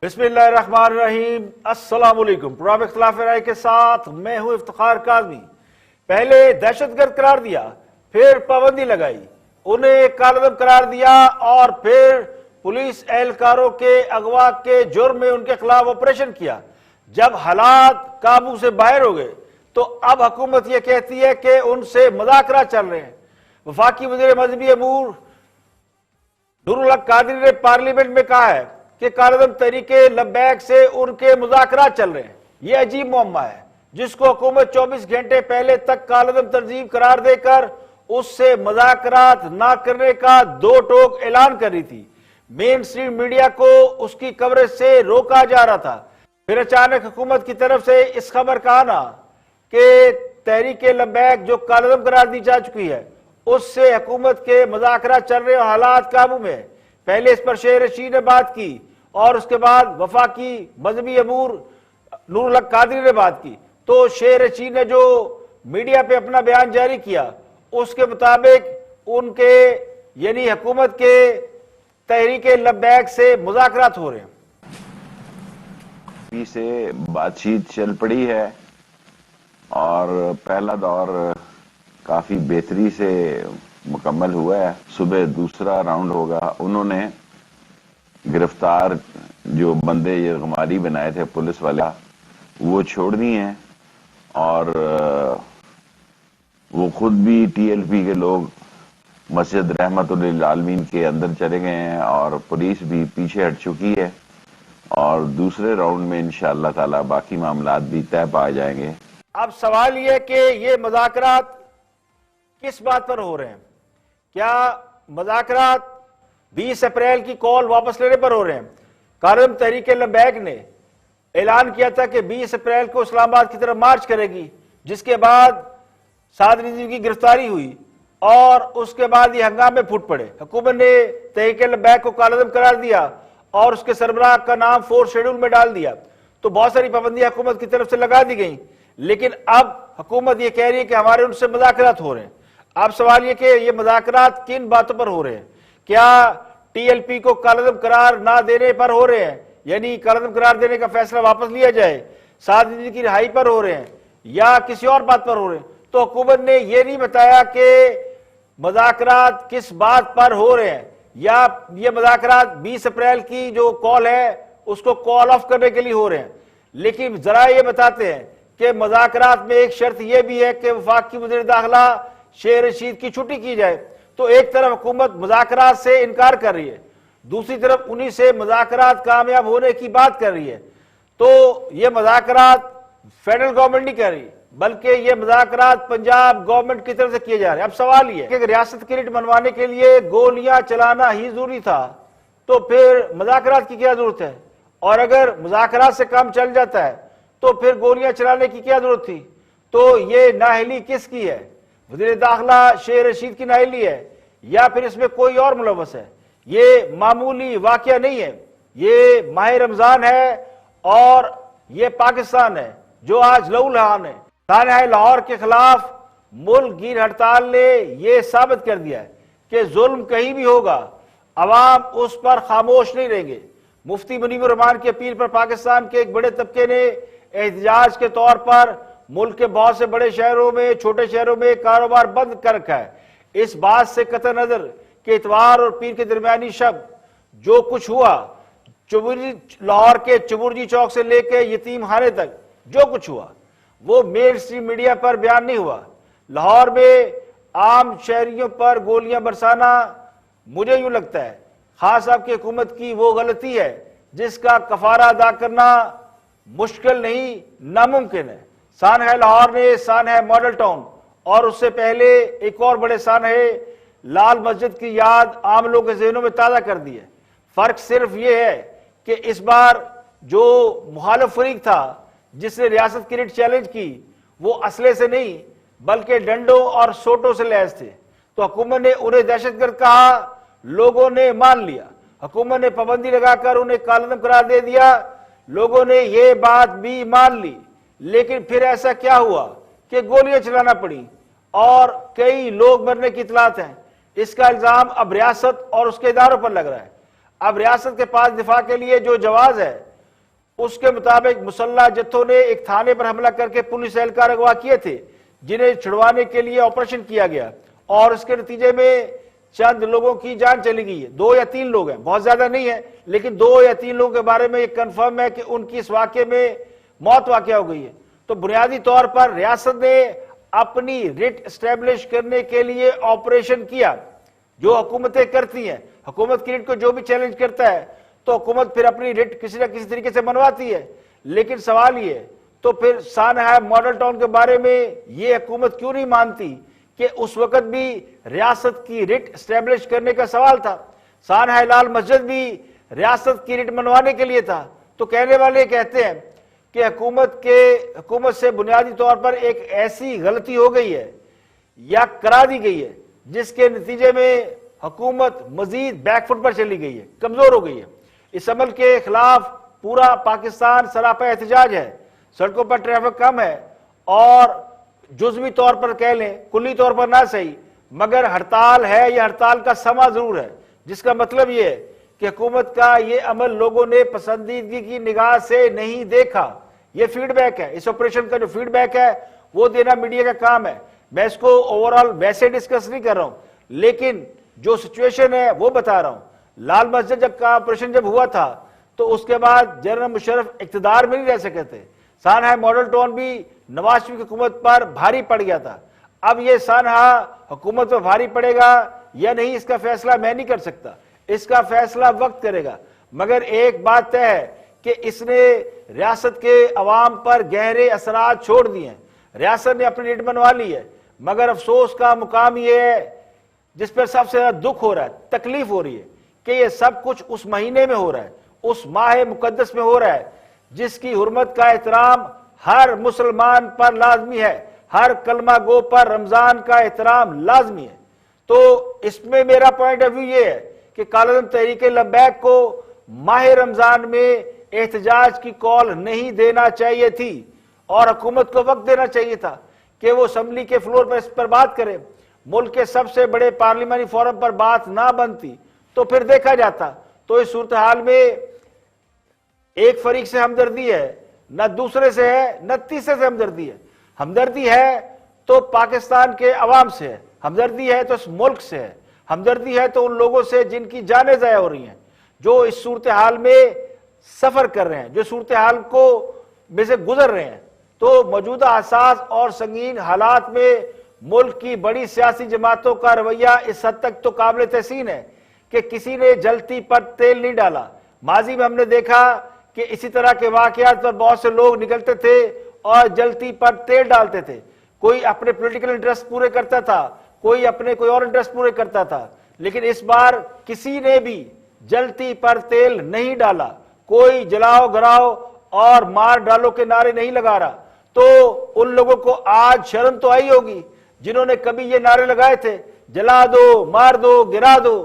بسم اللہ الرحمن الرحیم۔ السلام علیکم۔ پروگرام اختلاف رائے کے ساتھ میں ہوں افتخار کاظمی۔ پہلے دہشت گرد قرار دیا، پھر پابندی لگائی، انہیں کالعدم قرار دیا اور پھر پولیس اہلکاروں کے اغوا کے جرم میں ان کے خلاف آپریشن کیا۔ جب حالات قابو سے باہر ہو گئے تو اب حکومت یہ کہتی ہے کہ ان سے مذاکرات چل رہے ہیں۔ وفاقی وزیر مذہبی امور نور الحق قادری نے پارلیمنٹ میں کہا ہے کہ کالعدم تحریک لبیک سے ان کے مذاکرات چل رہے ہیں۔ یہ عجیب معمہ ہے جس کو حکومت 24 گھنٹے پہلے تک کالعدم تنظیم قرار دے کر اس سے مذاکرات نہ کرنے کا دو ٹوک اعلان کر رہی تھی۔ مین اسٹریم میڈیا کو اس کی کوریج سے روکا جا رہا تھا، پھر اچانک حکومت کی طرف سے اس خبر کا آنا کہ تحریک لبیک جو کالعدم قرار دی جا چکی ہے اس سے حکومت کے مذاکرات چل رہے اور حالات قابو میں۔ پہلے اس پر شیخ رشید نے بات کی اور اس کے بعد وفاقی مذہبی امور نور الحق قادری نے بات کی، تو شیخ رشید نے جو میڈیا پہ اپنا بیان جاری کیا اس کے مطابق ان کے یعنی حکومت کے تحریک لبیک سے مذاکرات ہو رہے ہیں۔ سے بات چیت چل پڑی ہے اور پہلا دور کافی بہتری سے مکمل ہوا ہے۔ صبح دوسرا راؤنڈ ہوگا۔ انہوں نے گرفتار جو بندے یہ غماری بنائے تھے پولیس والے وہ چھوڑ دی ہیں اور وہ خود بھی ٹی ایل پی کے لوگ مسجد رحمت للعالمین کے اندر چلے گئے ہیں اور پولیس بھی پیچھے ہٹ چکی ہے اور دوسرے راؤنڈ میں انشاءاللہ تعالی باقی معاملات بھی طے پا جائیں گے۔ اب سوال یہ کہ یہ مذاکرات کس بات پر ہو رہے ہیں؟ کیا مذاکرات 20 اپریل کی کال واپس لینے پر ہو رہے ہیں؟ کالعدم تحریک لبیک نے اعلان کیا تھا کہ 20 اپریل کو اسلام آباد کی طرف مارچ کرے گی، جس کے بعد سعد نظیم کی گرفتاری ہوئی اور اس کے بعد یہ ہنگامے پھوٹ پڑے۔ حکومت نے تحریک لبیک کو کالعدم قرار دیا اور اس کے سربراہ کا نام 4 شیڈول میں ڈال دیا، تو بہت ساری پابندیاں حکومت کی طرف سے لگا دی گئیں، لیکن اب حکومت یہ کہہ رہی ہے کہ ہمارے ان سے مذاکرات ہو رہے ہیں۔ اب سوال یہ کہ یہ مذاکرات کن باتوں پر ہو رہے ہیں؟ کیا ٹی ایل پی کو کالعدم قرار نہ دینے پر ہو رہے ہیں، یعنی کالعدم قرار دینے کا فیصلہ واپس لیا جائے، سعد نظیم کی رہائی پر ہو رہے ہیں، یا کسی اور بات پر ہو رہے ہیں؟ تو حکومت نے یہ نہیں بتایا کہ مذاکرات کس بات پر ہو رہے ہیں، یا یہ مذاکرات 20 اپریل کی جو کال ہے اس کو کال آف کرنے کے لیے ہو رہے ہیں۔ لیکن ذرائع یہ بتاتے ہیں کہ مذاکرات میں ایک شرط یہ بھی ہے کہ وفاقی وزیر داخلہ شیخ رشید کی چھٹی کی جائے۔ تو ایک طرف حکومت مذاکرات سے انکار کر رہی ہے، دوسری طرف انہی سے مذاکرات کامیاب ہونے کی بات کر رہی ہے۔ تو یہ مذاکرات فیڈرل گورنمنٹ نہیں کر رہی بلکہ یہ مذاکرات پنجاب گورنمنٹ کی طرف سے کیے جا رہے ہیں۔ اب سوال یہ ہے کہ ریاست کریڈٹ منوانے کے لیے گولیاں چلانا ہی ضروری تھا تو پھر مذاکرات کی کیا ضرورت ہے؟ اور اگر مذاکرات سے کام چل جاتا ہے تو پھر گولیاں چلانے کی کیا ضرورت تھی؟ تو یہ نااہلی کس کی ہے؟ وزیر داخلہ شیخ رشید کی نااہلی ہے یا پھر اس میں کوئی اور ملوث ہے؟ یہ معمولی واقعہ نہیں ہے، یہ ماہ رمضان ہے اور یہ پاکستان ہے جو آج لہو لہان ہے۔ سانحہ لاہور کے خلاف ملک گیر ہڑتال نے یہ ثابت کر دیا ہے کہ ظلم کہیں بھی ہوگا عوام اس پر خاموش نہیں رہیں گے۔ مفتی منیب الرحمان کی اپیل پر پاکستان کے ایک بڑے طبقے نے احتجاج کے طور پر ملک کے بہت سے بڑے شہروں میں چھوٹے شہروں میں کاروبار بند کر رکھا ہے۔ اس بات سے قطع نظر کہ اتوار اور پیر کے درمیانی شب جو کچھ ہوا، لاہور کے چبرجی چوک سے لے کے یتیم خانے تک جو کچھ ہوا وہ مین اسٹریم میڈیا پر بیان نہیں ہوا۔ لاہور میں عام شہریوں پر گولیاں برسانا مجھے یوں لگتا ہے خان صاحب کی حکومت کی وہ غلطی ہے جس کا کفارہ ادا کرنا مشکل نہیں ناممکن ہے۔ سانحہ لاہور نے سانحہ ماڈل ٹاؤن اور اس سے پہلے ایک اور بڑے سانحے لال مسجد کی یاد عام لوگوں کے ذہنوں میں تازہ کر دی ہے۔ فرق صرف یہ ہے کہ اس بار جو مخالف فریق تھا جس نے ریاست کی ریٹ چیلنج کی وہ اسلحے سے نہیں بلکہ ڈنڈوں اور سوٹوں سے لیس تھے، تو حکومت نے انہیں دہشت گرد کہا، لوگوں نے مان لیا۔ حکومت نے پابندی لگا کر انہیں کالعدم قرار دے دیا، لوگوں نے یہ بات بھی مان لی۔ لیکن پھر ایسا کیا ہوا کہ گولیاں چلانا پڑی اور کئی لوگ مرنے کی اطلاعات ہیں۔ اس کا الزام اب ریاست اور اس کے اداروں پر لگ رہا ہے۔ اب ریاست کے پاس دفاع کے لیے جو جواز ہے اس کے مطابق مسلح جتھوں نے ایک تھانے پر حملہ کر کے پولیس اہلکار اغوا کیے تھے جنہیں چھڑوانے کے لیے آپریشن کیا گیا اور اس کے نتیجے میں چند لوگوں کی جان چلی گئی ہے. 2 یا 3 لوگ ہیں, بہت زیادہ نہیں ہے, لیکن 2 یا 3 لوگوں کے بارے میں یہ کنفرم ہے کہ ان کی اس واقعے میں موت واقع ہو گئی ہے. تو بنیادی طور پر ریاست نے اپنی ریٹ اسٹیبلش کرنے کے لیے آپریشن کیا جو حکومتیں کرتی ہیں. حکومت کی ریٹ کو جو بھی چیلنج کرتا ہے تو حکومت پھر اپنی ریٹ کسی نہ کسی طریقے سے منواتی ہے. لیکن سوال یہ ہے تو پھر سانحہ ماڈل ٹاؤن کے بارے میں یہ حکومت کیوں نہیں مانتی کہ اس وقت بھی ریاست کی ریٹ اسٹیبلش کرنے کا سوال تھا. سانحہ لال مسجد بھی ریاست کی ریٹ منوانے کے لیے تھا. تو کہنے والے کہتے ہیں کہ حکومت سے بنیادی طور پر ایک ایسی غلطی ہو گئی ہے یا کرا دی گئی ہے جس کے نتیجے میں حکومت مزید بیک فٹ پر چلی گئی ہے, کمزور ہو گئی ہے. اس عمل کے خلاف پورا پاکستان سراپا احتجاج ہے. سڑکوں پر ٹریفک کم ہے اور جزوی طور پر کہہ لیں, کلی طور پر نہ صحیح, مگر ہڑتال ہے یا ہڑتال کا سما ضرور ہے, جس کا مطلب یہ ہے کہ حکومت کا یہ عمل لوگوں نے پسندیدگی کی نگاہ سے نہیں دیکھا. یہ فیڈ بیک ہے, اس آپریشن کا جو فیڈ بیک ہے وہ دینا میڈیا کا کام ہے. میں اس کو اوورال ویسے ڈسکس نہیں کر رہا ہوں, لیکن جو سچویشن ہے وہ بتا رہا ہوں. لال مسجد کا آپریشن جب ہوا تھا تو اس کے بعد جنرل مشرف اقتدار میں نہیں رہ سکے تھے. سانحہ ماڈل ٹاؤن بھی نواز شریف کی حکومت پر بھاری پڑ گیا تھا. اب یہ سانحہ حکومت پر بھاری پڑے گا یا نہیں اس کا فیصلہ میں نہیں کر سکتا, اس کا فیصلہ وقت کرے گا. مگر ایک بات طے ہے کہ اس نے ریاست کے عوام پر گہرے اثرات چھوڑ دیے ہیں. ریاست نے اپنی ریٹ منوا لی ہے, مگر افسوس کا مقام یہ ہے جس پر سب سے زیادہ دکھ ہو رہا ہے, تکلیف ہو رہی ہے کہ یہ سب کچھ اس مہینے میں ہو رہا ہے, اس ماہ مقدس میں ہو رہا ہے جس کی حرمت کا احترام ہر مسلمان پر لازمی ہے, ہر کلمہ گو پر رمضان کا احترام لازمی ہے. تو اس میں میرا پوائنٹ آف ویو یہ ہے کہ کالعدم تحریک لبیک کو ماہ رمضان میں احتجاج کی کال نہیں دینا چاہیے تھی اور حکومت کو وقت دینا چاہیے تھا کہ وہ اسمبلی کے فلور پر اس پر بات کرے. ملک کے سب سے بڑے پارلیمانی فورم پر بات نہ بنتی تو پھر دیکھا جاتا. تو اس صورتحال میں ایک فریق سے ہمدردی ہے, نہ دوسرے سے ہے, نہ تیسرے سے ہمدردی ہے. ہمدردی ہے تو پاکستان کے عوام سے ہے, ہمدردی ہے تو اس ملک سے ہے, ہمدردی ہے تو ان لوگوں سے جن کی جانیں ضائع ہو رہی ہیں, جو اس صورتحال میں سفر کر رہے ہیں, جو صورتحال کو میں سے گزر رہے ہیں. تو موجودہ حساس اور سنگین حالات میں ملک کی بڑی سیاسی جماعتوں کا رویہ اس حد تک تو قابل تحسین ہے کہ کسی نے جلتی پر تیل نہیں ڈالا. ماضی میں ہم نے دیکھا کہ اسی طرح کے واقعات پر بہت سے لوگ نکلتے تھے اور جلتی پر تیل ڈالتے تھے. کوئی اپنے پولیٹیکل انٹرسٹ پورے کرتا تھا, کوئی اپنے کوئی اور انٹرسٹ پورے کرتا تھا, لیکن اس بار کسی نے بھی جلتی پر تیل نہیں ڈالا. کوئی جلاؤ گراؤ اور مار ڈالو کے نعرے نہیں لگا رہا. تو ان لوگوں کو آج شرم تو آئی ہوگی جنہوں نے کبھی یہ نعرے لگائے تھے, جلا دو, مار دو, گرا دو.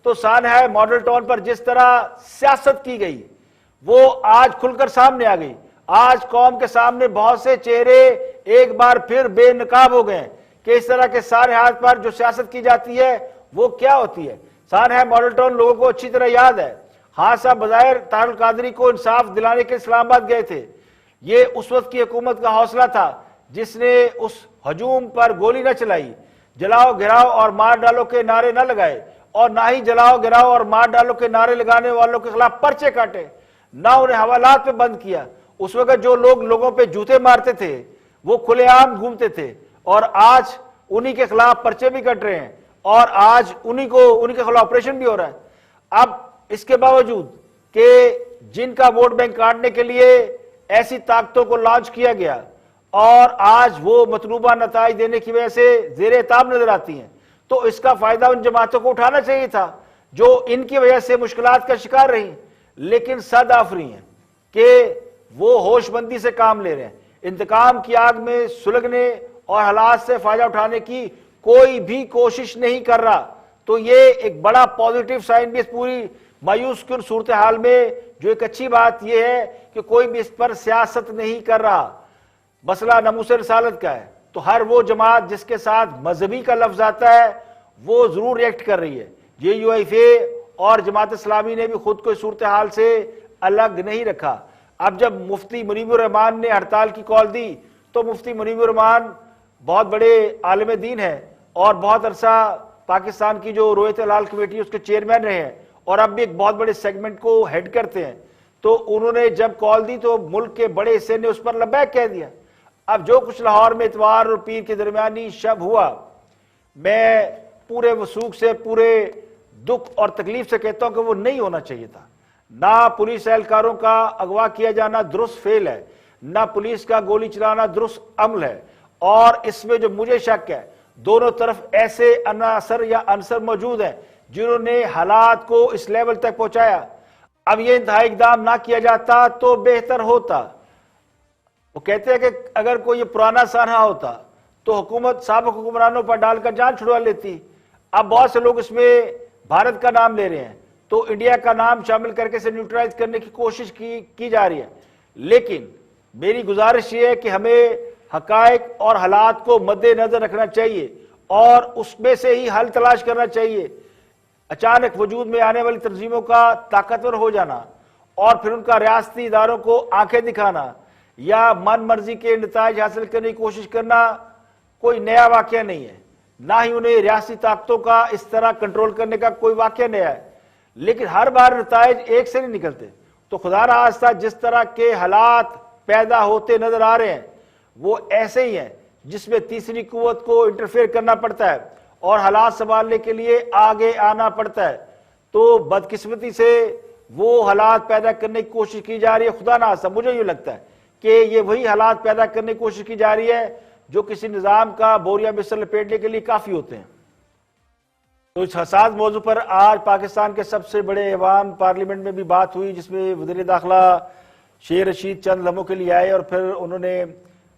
تو سانحہ ماڈل ٹاؤن پر جس طرح سیاست کی گئی وہ آج کھل کر سامنے آ گئی. آج قوم کے سامنے بہت سے چہرے ایک بار پھر بے نقاب ہو گئے کہ اس طرح کے سانحات پر جو سیاست کی جاتی ہے وہ کیا ہوتی ہے. سانحہ ماڈل ٹاؤن لوگوں کو اچھی طرح یاد ہے. ہاں صاحب بظاہر طاہر القادری کو انصاف دلانے کے اسلام آباد گئے تھے. یہ اس وقت کی حکومت کا حوصلہ تھا جس نے اس ہجوم پر گولی نہ چلائی, جلاؤ گراؤ اور مار ڈالو کے نعرے نہ لگائے, اور نہ ہی جلاؤ گراؤ اور مار ڈالو کے نعرے لگانے والوں کے خلاف پرچے کاٹے, نہ انہیں حوالات پہ بند کیا. اس وقت جو لوگ لوگوں پہ جوتے مارتے تھے وہ کھلے عام گھومتے تھے, اور آج انہی کے خلاف پرچے بھی کٹ رہے ہیں اور آج انہی کے خلاف آپریشن بھی ہو رہا ہے. اب اس کے باوجود کہ جن کا ووٹ بینک کاٹنے کے لیے ایسی طاقتوں کو لانچ کیا گیا اور آج وہ مطلوبہ نتائج دینے کی وجہ سے زیر اعتاب نظر آتی ہیں, تو اس کا فائدہ ان جماعتوں کو اٹھانا چاہیے تھا جو ان کی وجہ سے مشکلات کا شکار رہی, لیکن صد آفری ہیں کہ وہ ہوش مندی سے کام لے رہے ہیں. انتقام کی آگ میں سلگنے اور حالات سے فائدہ اٹھانے کی کوئی بھی کوشش نہیں کر رہا. تو یہ ایک بڑا پازیٹیو سائن بھی اس پوری مایوس کن صورتحال میں, جو ایک اچھی بات یہ ہے کہ کوئی بھی اس پر سیاست نہیں کر رہا. مسئلہ ناموس رسالت کا ہے تو ہر وہ جماعت جس کے ساتھ مذہبی کا لفظ آتا ہے وہ ضرور ریئیکٹ کر رہی ہے. جے یو ایف اے اور جماعت اسلامی نے بھی خود کو اس صورتحال سے الگ نہیں رکھا. اب جب مفتی منیب الرحمان نے ہڑتال کی کال دی تو مفتی منیب الرحمان بہت بڑے عالم دین ہیں اور بہت عرصہ پاکستان کی جو رویت الہلال کمیٹی اس کے چیئرمین رہے ہیں اور اب بھی ایک بہت بڑے سیگمنٹ کو ہیڈ کرتے ہیں. تو انہوں نے جب کال دی تو ملک کے بڑے حصے نے اس پر لبیک کہہ دیا. اب جو کچھ لاہور میں اتوار اور پیر کے درمیانی شب ہوا، میں پورے وثوق سے، پورے دکھ اور تکلیف سے کہتا ہوں کہ وہ نہیں ہونا چاہیے تھا. نہ پولیس اہلکاروں کا اغوا کیا جانا درست فعل ہے، نہ پولیس کا گولی چلانا درست عمل ہے. اور اس میں جو مجھے شک ہے، دونوں طرف ایسے عناصر موجود ہیں جنہوں نے حالات کو اس لیول تک پہنچایا. اب یہ انتہائی اقدام نہ کیا جاتا تو بہتر ہوتا. وہ کہتے ہیں کہ اگر کوئی یہ پرانا سانحہ ہوتا تو حکومت سابق حکمرانوں پر ڈال کر جان چھڑوا لیتی. اب بہت سے لوگ اس میں بھارت کا نام لے رہے ہیں تو انڈیا کا نام شامل کر کے اسے نیوٹرلائز کرنے کی کوشش کی جا رہی ہے. لیکن میری گزارش یہ ہے کہ ہمیں حقائق اور حالات کو مد نظر رکھنا چاہیے اور اس میں سے ہی حل تلاش کرنا چاہیے. اچانک وجود میں آنے والی تنظیموں کا طاقتور ہو جانا اور پھر ان کا ریاستی اداروں کو آنکھیں دکھانا یا من مرضی کے نتائج حاصل کرنے کی کوشش کرنا کوئی نیا واقعہ نہیں ہے. نہ ہی انہیں ریاستی طاقتوں کا اس طرح کنٹرول کرنے کا کوئی واقعہ نیا ہے. لیکن ہر بار نتائج ایک سے نہیں نکلتے. تو خدا نخواستہ جس طرح کے حالات پیدا ہوتے نظر آ رہے ہیں وہ ایسے ہی ہیں جس میں تیسری قوت کو انٹرفیئر کرنا پڑتا ہے اور حالات سنبھالنے کے لیے آگے آنا پڑتا ہے. تو بدقسمتی سے وہ حالات پیدا کرنے کی کوشش کی جا رہی ہے. خدا نخواستہ مجھے یہ لگتا ہے کہ یہ وہی حالات پیدا کرنے کی کوشش کی جا رہی ہے جو کسی نظام کا بوریا بستر لپیٹنے کے لیے کافی ہوتے ہیں. تو اس حساس موضوع پر آج پاکستان کے سب سے بڑے ایوان پارلیمنٹ میں بھی بات ہوئی جس میں وزیر داخلہ شیر رشید چند لمحوں کے لیے آئے اور پھر انہوں نے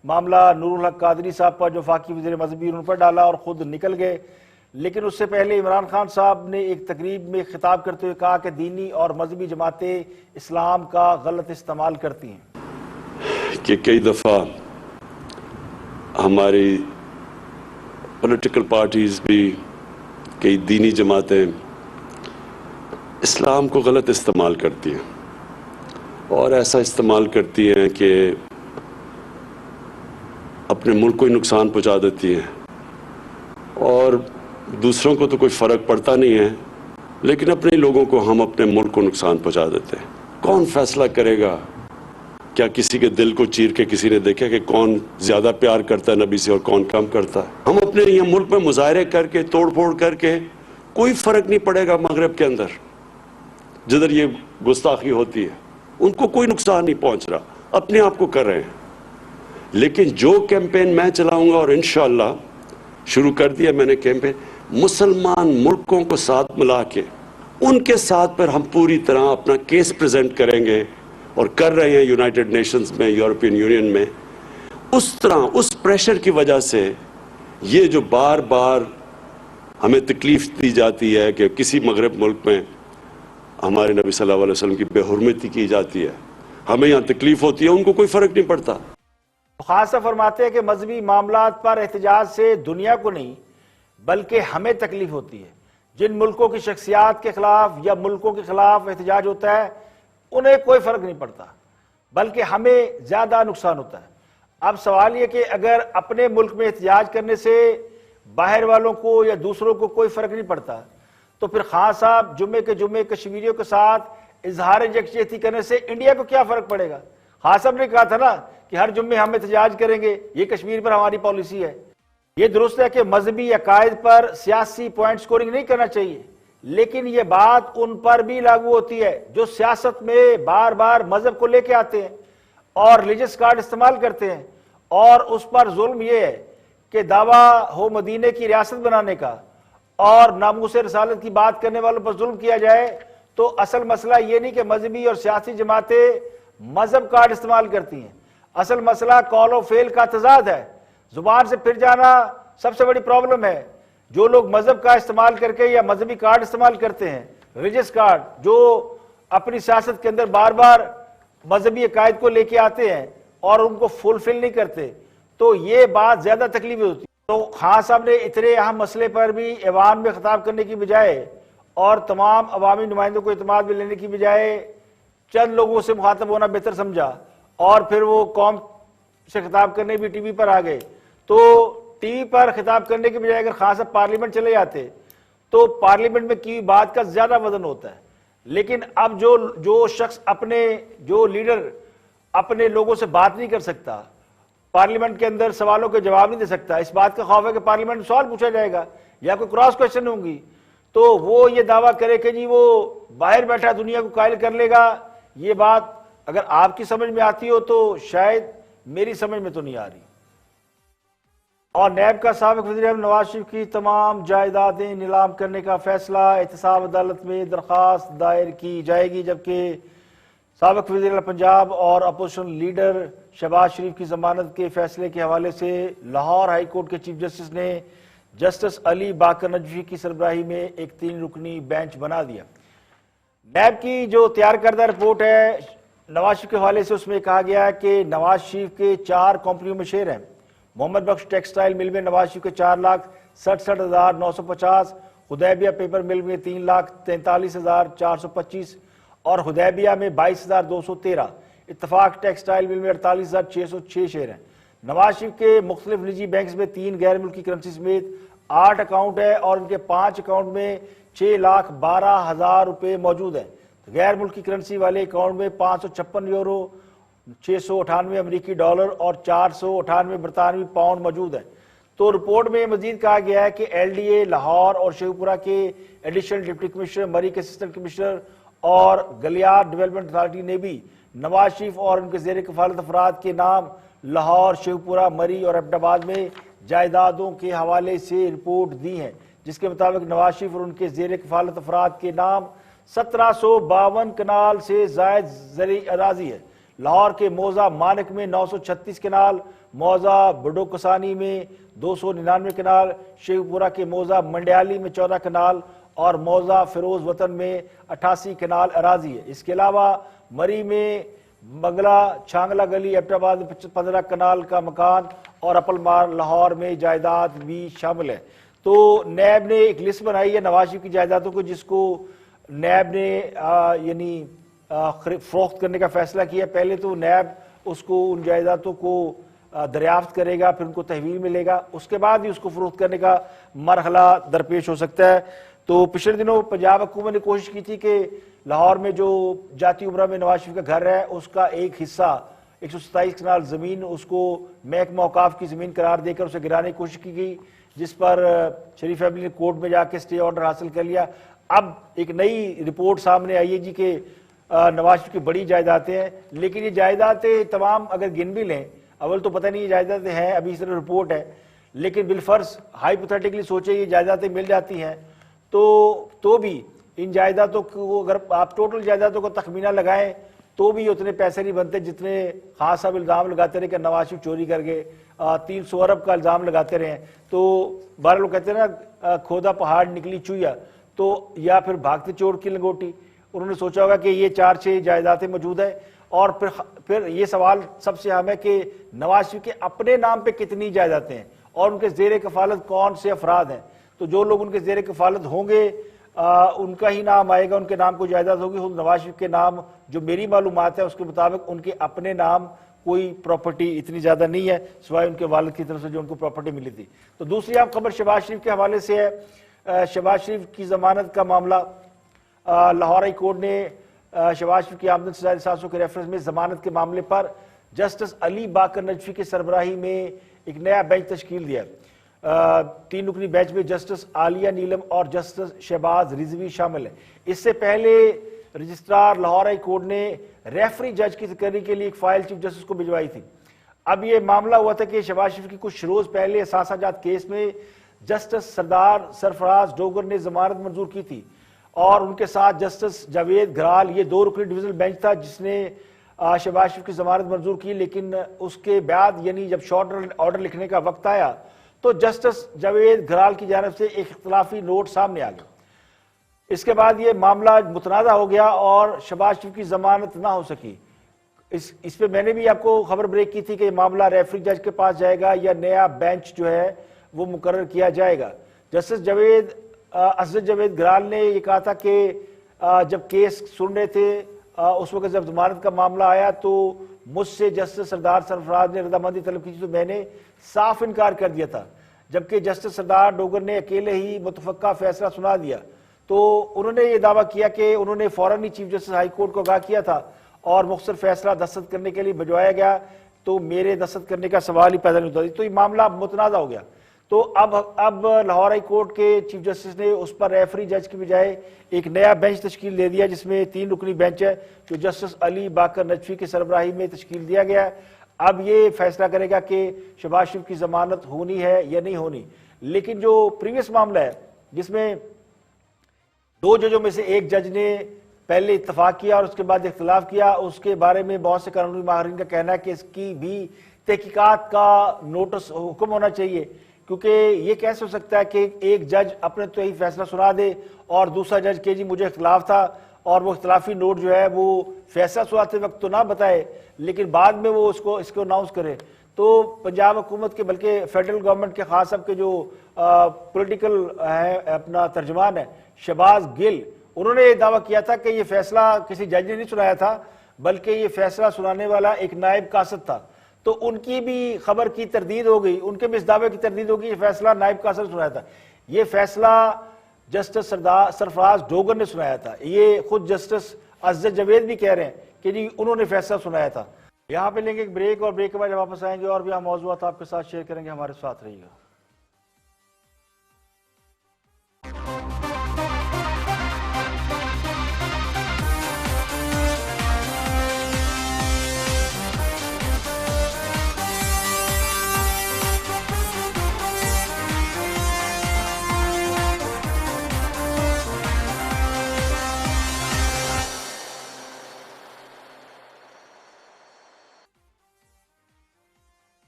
معاملہ نور الحق قادری صاحب پر جو وفاقی وزیر مذہبی ان پر ڈالا اور خود نکل گئے. لیکن اس سے پہلے عمران خان صاحب نے ایک تقریب میں خطاب کرتے ہوئے کہا کہ دینی اور مذہبی جماعتیں اسلام کا غلط استعمال کرتی ہیں. کہ کئی دفعہ ہماری پولیٹیکل پارٹیز بھی، کئی دینی جماعتیں اسلام کو غلط استعمال کرتی ہیں اور ایسا استعمال کرتی ہیں کہ اپنے ملک کو ہی نقصان پہنچا دیتی ہیں اور دوسروں کو تو کوئی فرق پڑتا نہیں ہے لیکن اپنے لوگوں کو ہم اپنے ملک کو نقصان پہنچا دیتے ہیں. کون فیصلہ کرے گا؟ کیا کسی کے دل کو چیر کے کسی نے دیکھا کہ کون زیادہ پیار کرتا ہے نبی سے اور کون کم کرتا ہے؟ ہم اپنے یہ ملک میں مظاہرے کر کے توڑ پھوڑ کر کے کوئی فرق نہیں پڑے گا. مغرب کے اندر جدھر یہ گستاخی ہوتی ہے ان کو کوئی نقصان نہیں پہنچ رہا، اپنے آپ کو کر رہے ہیں. لیکن جو کیمپین میں چلاؤں گا اور انشاءاللہ شروع کر دیا میں نے کیمپین، مسلمان ملکوں کو ساتھ ملا کے ان کے ساتھ پر ہم پوری طرح اپنا کیس پریزنٹ کریں گے اور کر رہے ہیں یونائٹڈ نیشنز میں، یورپین یونین میں. اس طرح اس پریشر کی وجہ سے یہ جو بار بار ہمیں تکلیف دی جاتی ہے کہ کسی مغرب ملک میں ہمارے نبی صلی اللہ علیہ وسلم کی بے حرمتی کی جاتی ہے، ہمیں یہاں تکلیف ہوتی ہے، ان کو کوئی فرق نہیں پڑتا. خاصہ فرماتے ہیں کہ مذہبی معاملات پر احتجاج سے دنیا کو نہیں بلکہ ہمیں تکلیف ہوتی ہے. جن ملکوں کی شخصیات کے خلاف یا ملکوں کے خلاف احتجاج ہوتا ہے انہیں کوئی فرق نہیں پڑتا بلکہ ہمیں زیادہ نقصان ہوتا ہے. اب سوال یہ کہ اگر اپنے ملک میں احتجاج کرنے سے باہر والوں کو یا دوسروں کو کوئی فرق نہیں پڑتا تو پھر خان صاحب جمعے کے جمعے کشمیریوں کے ساتھ اظہار یکجہتی کرنے سے انڈیا کو کیا فرق پڑے گا؟ خان صاحب نے کہا تھا نا کہ ہر جمعے ہم احتجاج کریں گے، یہ کشمیر پر ہماری پالیسی ہے. یہ درست ہے کہ مذہبی عقائد پر سیاسی پوائنٹ سکورنگ نہیں کرنا چاہیے لیکن یہ بات ان پر بھی لاگو ہوتی ہے جو سیاست میں بار بار مذہب کو لے کے آتے ہیں اور ریلیجس کارڈ استعمال کرتے ہیں. اور اس پر ظلم یہ ہے کہ دعویٰ ہو مدینے کی ریاست بنانے کا اور ناموس رسالت کی بات کرنے والوں پر ظلم کیا جائے. تو اصل مسئلہ یہ نہیں کہ مذہبی اور سیاسی جماعتیں مذہب کارڈ استعمال کرتی ہیں، اصل مسئلہ قول و فعل کا تضاد ہے. زبان سے پھر جانا سب سے بڑی پرابلم ہے. جو لوگ مذہب کا استعمال کر کے یا مذہبی کارڈ استعمال کرتے ہیں، ریلیجس کارڈ، جو اپنی سیاست کے اندر بار بار مذہبی عقائد کو لے کے آتے ہیں اور ان کو فلفل نہیں کرتے، تو یہ بات زیادہ تکلیف ہوتی ہے. تو خان صاحب نے اتنے اہم مسئلے پر بھی ایوان میں خطاب کرنے کی بجائے اور تمام عوامی نمائندوں کو اعتماد میں لینے کی بجائے چند لوگوں سے مخاطب ہونا بہتر سمجھا اور پھر وہ قوم سے خطاب کرنے بھی ٹی وی پر آ گئے. تو ٹی وی پر خطاب کرنے کے بجائے اگر خان صاحب پارلیمنٹ چلے جاتے تو پارلیمنٹ میں کی بات کا زیادہ وزن ہوتا ہے. لیکن اب جو شخص جو لیڈر اپنے لوگوں سے بات نہیں کر سکتا, پارلیمنٹ کے اندر سوالوں کے جواب نہیں دے سکتا, اس بات کا خوف ہے کہ پارلیمنٹ میں سوال پوچھا جائے گا یا کوئی کراس کوشچن ہوں گی, تو وہ یہ دعویٰ کرے کہ جی وہ باہر بیٹھا دنیا کو قائل کر لے گا. یہ بات اگر آپ کی سمجھ میں آتی ہو تو شاید میری سمجھ میں تو نہیں آ رہی. اور نیب کا سابق وزیر اعظم نواز شریف کی تمام جائیدادیں نیلام کرنے کا فیصلہ, احتساب عدالت میں درخواست دائر کی جائے گی, جبکہ سابق وزیر اعظم پنجاب اور اپوزیشن لیڈر شہباز شریف کی ضمانت کے فیصلے کے حوالے سے لاہور ہائی کورٹ کے چیف جسٹس نے جسٹس علی باقر نجوی کی سربراہی میں ایک 3 رکنی بینچ بنا دیا. نیب کی جو تیار کردہ رپورٹ ہے نواز شریف کے حوالے سے, اس میں کہا گیا ہے کہ نواز شریف کے 4 کمپنیوں میں شیئر ہیں. محمد بخش ٹیکسٹائل مل میں نواز شریف کے 4,67,950, حدیبیہ پیپر مل میں 3,43,425 اور حدیبیہ میں 22,213, اتفاق ٹیکسٹائل مل میں 48,606 شیئر ہیں. نواز شریف کے مختلف نجی بینکس میں 3 غیر ملکی کرنسی سمیت 8 اکاؤنٹ ہے اور ان کے 5 اکاؤنٹ میں 6,12,000 روپے موجود ہیں. غیر ملکی کرنسی والے اکاؤنٹ میں 556 یورو, 698 امریکی ڈالر اور 498 برطانوی پاؤنڈ موجود ہیں. تو رپورٹ میں مزید کہا گیا ہے کہ ایل ڈی اے لاہور اور شیخوپورہ کے ایڈیشنل ڈپٹی کمشنر, مری کے اسسٹنٹ کمشنر اور گلیار ڈیولپمنٹ اتھارٹی نے بھی نواز شریف اور ان کے زیر کفالت افراد کے نام لاہور, شیخوپورہ, مری اور ایبٹ آباد میں جائیدادوں کے حوالے سے رپورٹ دی ہیں, جس کے مطابق نواز شریف اور ان کے زیر کفالت افراد کے نام 1752 کنال سے زائد زرعی اراضی ہے. لاہور کے موضع مانک میں 936 کنال, موضع بڈو کسانی میں 299 کنال, شیخوپورہ کے موضع منڈیالی میں 14 کنال اور موضع فیروز وطن میں 88 کنال اراضی ہے. اس کے علاوہ مری میں بنگلہ چھانگلہ گلی ایبٹ آباد میں 15 کنال کا مکان اور اپل مار لاہور میں جائیداد بھی شامل ہے. تو نیب نے ایک لسٹ بنائی ہے نواز شریف کی جائیدادوں کو, جس کو نیب نے یعنی فروخت کرنے کا فیصلہ کیا. پہلے تو نیب اس کو ان جائیدادوں کو دریافت کرے گا, پھر ان کو تحویل ملے گا, اس کے بعد ہی اس کو فروخت کرنے کا مرحلہ درپیش ہو سکتا ہے. تو پچھلے دنوں پنجاب حکومت نے کوشش کی تھی کہ لاہور میں جو جاتی عمرہ میں نواز شریف کا گھر ہے اس کا ایک حصہ 127 کنال زمین اس کو محکمہ اوقاف کی زمین قرار دے کر اسے گرانے کی کوشش کی گئی, جس پر شریف فیملی نے کورٹ میں جا کے اسٹے آرڈر حاصل کر لیا. اب ایک نئی رپورٹ سامنے آئی ہے جی کہ نواز شریف کی بڑی جائیدادیں ہیں, لیکن یہ جائیدادیں تمام اگر گن بھی لیں, اول تو پتہ نہیں یہ جائیدادیں ہیں, ابھی اس طرح رپورٹ ہے, لیکن بالفرض ہائپوتھیٹیکلی سوچے یہ جائیدادیں مل جاتی ہیں تو بھی ان جائیدادوں کو اگر آپ ٹوٹل جائیدادوں کو تخمینہ لگائیں تو بھی اتنے پیسے نہیں بنتے جتنے خان صاحب الزام لگاتے رہے کہ نواز شریف چوری کر گئے, 300 ارب کا الزام لگاتے رہے. تو بارہ لوگ کہتے ہیں نا کھودا پہاڑ نکلی چویا, تو یا پھر بھاگتے چور کی لنگوٹی. انہوں نے سوچا ہوگا کہ یہ 4-6 جائیدادیں موجود ہیں, اور پھر یہ سوال سب سے اہم ہے کہ نواز شریف کے اپنے نام پہ کتنی جائیدادیں ہیں اور ان کے زیر کفالت کون سے افراد ہیں. تو جو لوگ ان کے زیر کفالت ہوں گے ان کا ہی نام آئے گا, ان کے نام کو جائیداد ہوگی. خود نواز شریف کے نام جو میری معلومات ہے اس کے مطابق ان کے اپنے نام کوئی پراپرٹی اتنی زیادہ نہیں ہے سوائے ان کے والد کی طرف سے جو ان کو پراپرٹی ملی تھی. تو دوسری آپ خبر شہباز شریف کے حوالے سے ہے. شہباز شریف کی ضمانت کا معاملہ, لاہور ہائی کورٹ نے شہباز شریف کی آمدن سے زائد اثاثوں کے ریفرنس میں ضمانت کے معاملے پر جسٹس علی باقر نجوی کی سربراہی میں ایک نیا بینچ تشکیل دیا. 3 رکنی بینچ میں جسٹس عالیہ نیلم اور جسٹس شہباز رضوی شامل ہیں. اس سے پہلے رجسٹرار لاہور ہائی کورٹ نے ریفری جج کی تقرری کے لیے ایک فائل چیف جسٹس کو بھجوائی تھی. اب یہ معاملہ ہوا تھا کہ شہباز شریف کی کچھ روز پہلے اثاثہ جات کیس میں جسٹس سردار سرفراز ڈوگر نے ضمانت منظور کی تھی, اور ان کے ساتھ جسٹس جاوید گھرال. یہ 2 رکنی ڈویژنل بینچ تھا جس نے شہباز شریف کی ضمانت منظور کی, لیکن اس کے بعد یعنی جب شارٹ آرڈر لکھنے کا وقت آیا تو جسٹس جاوید گھرال کی جانب سے ایک اختلافی نوٹ سامنے آ گیا. اس کے بعد یہ معاملہ متنازع ہو گیا اور شہباز شریف کی ضمانت نہ ہو سکی. اس پہ میں نے بھی آپ کو خبر بریک کی تھی کہ یہ معاملہ ریفری جج کے پاس جائے گا یا نیا بینچ جو ہے وہ مقرر کیا جائے گا. جسٹس اسد جاوید گھرال نے یہ کہا تھا کہ جب کیس سن رہے تھے اس وقت جب ضمانت کا معاملہ آیا تو مجھ سے جسٹس سردار سرفراز نے رضامندی طلب کی تو میں نے صاف انکار کر دیا تھا، جبکہ جسٹس سردار ڈوگر نے اکیلے ہی متفقہ فیصلہ سنا دیا تو انہوں نے یہ دعویٰ کیا کہ انہوں نے فوراً ہی چیف جسٹس ہائی کورٹ کو آگاہ کیا تھا اور مختصر فیصلہ دستخط کرنے کے لیے بھجوایا گیا، تو میرے دستخط کرنے کا سوال ہی پیدا نہیں ہوتا، تو یہ معاملہ متنازع ہو گیا۔ تو اب لاہور ہائی کورٹ کے چیف جسٹس نے اس پر ریفری جج کی بجائے ایک نیا بینچ تشکیل دے دیا، جس میں 3 رکنی بینچ ہے جو جسٹس علی باقر نجفی کی سربراہی میں تشکیل دیا گیا ہے۔ اب یہ فیصلہ کرے گا کہ شہباز شریف کی ضمانت ہونی ہے یا نہیں ہونی۔ لیکن جو پریویس معاملہ ہے جس میں 2 ججوں میں سے ایک جج نے پہلے اتفاق کیا اور اس کے بعد اختلاف کیا، اس کے بارے میں بہت سے قانونی ماہرین کا کہنا ہے کہ اس کی بھی تحقیقات کا نوٹس حکم ہونا چاہیے، کیونکہ یہ کیسے ہو سکتا ہے کہ ایک جج اپنے تو ہی فیصلہ سنا دے اور دوسرا جج کہ جی مجھے اختلاف تھا اور وہ اختلافی نوٹ جو ہے وہ فیصلہ سناتے وقت تو نہ بتائے لیکن بعد میں وہ اس کو اناؤنس کرے۔ تو پنجاب حکومت کے بلکہ فیڈرل گورنمنٹ کے خاص اب کے جو پولیٹیکل ہے اپنا ترجمان ہے شہباز گل، انہوں نے یہ دعویٰ کیا تھا کہ یہ فیصلہ کسی جج نے نہیں سنایا تھا بلکہ یہ فیصلہ سنانے والا ایک نائب قاصد تھا، تو ان کی بھی خبر کی تردید ہو گئی، ان کے بھی اس دعوے کی تردید ہو گئی، یہ فیصلہ نائب قاصد نے سنایا تھا۔ یہ فیصلہ جسٹس سرفراز ڈوگر نے سنایا تھا، یہ خود جسٹس عزت جاوید بھی کہہ رہے ہیں کہ جی انہوں نے فیصلہ سنایا تھا۔ یہاں پہ لیں گے ایک بریک اور بریک کے بعد جب واپس آئیں گے اور بھی ہم موضوعات آپ کے ساتھ شیئر کریں گے، ہمارے ساتھ رہیے گا۔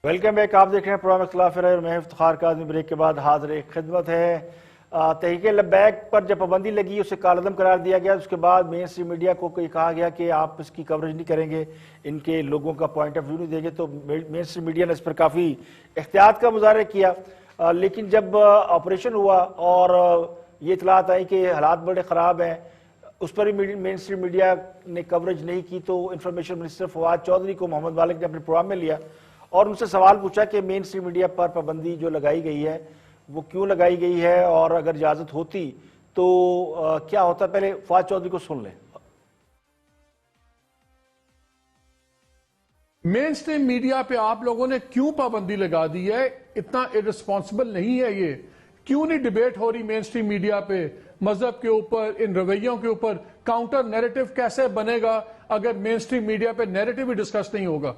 ویلکم بیک، آپ دیکھ رہے ہیں پروگرام اختلاف رائے اور میں افتخار کاظمی۔ بریک کے بعد حاضر خدمت ہے۔ تحریک لبیک پر جب پابندی لگی اسے کالعدم قرار دیا گیا، اس کے بعد مین اسٹریم میڈیا کو کہا گیا کہ آپ اس کی کوریج نہیں کریں گے، ان کے لوگوں کا پوائنٹ آف ویو نہیں دیں گے، تو مین اسٹریم میڈیا نے اس پر کافی احتیاط کا مظاہرہ کیا۔ لیکن جب آپریشن ہوا اور یہ اطلاعات آئی کہ حالات بڑے خراب ہیں، اس پر ہی مین اسٹریم میڈیا نے کوریج نہیں کی، تو انفارمیشن منسٹر فواد چودھری کو محمد مالک نے اپنے پروگرام میں لیا اور ان سے سوال پوچھا کہ مین اسٹریم میڈیا پر پابندی جو لگائی گئی ہے وہ کیوں لگائی گئی ہے اور اگر اجازت ہوتی تو کیا ہوتا۔ پہلے فواد چودھری کو سن لیں۔ مین سٹریم میڈیا پہ آپ لوگوں نے کیوں پابندی لگا دی ہے؟ اتنا ارسپانسبل نہیں ہے یہ؟ کیوں نہیں ڈیبیٹ ہو رہی مین سٹریم میڈیا پہ مذہب کے اوپر، ان رویوں کے اوپر؟ کاؤنٹر نیریٹو کیسے بنے گا اگر مین سٹریم میڈیا پہ نیریٹو ہی ڈسکس نہیں ہوگا؟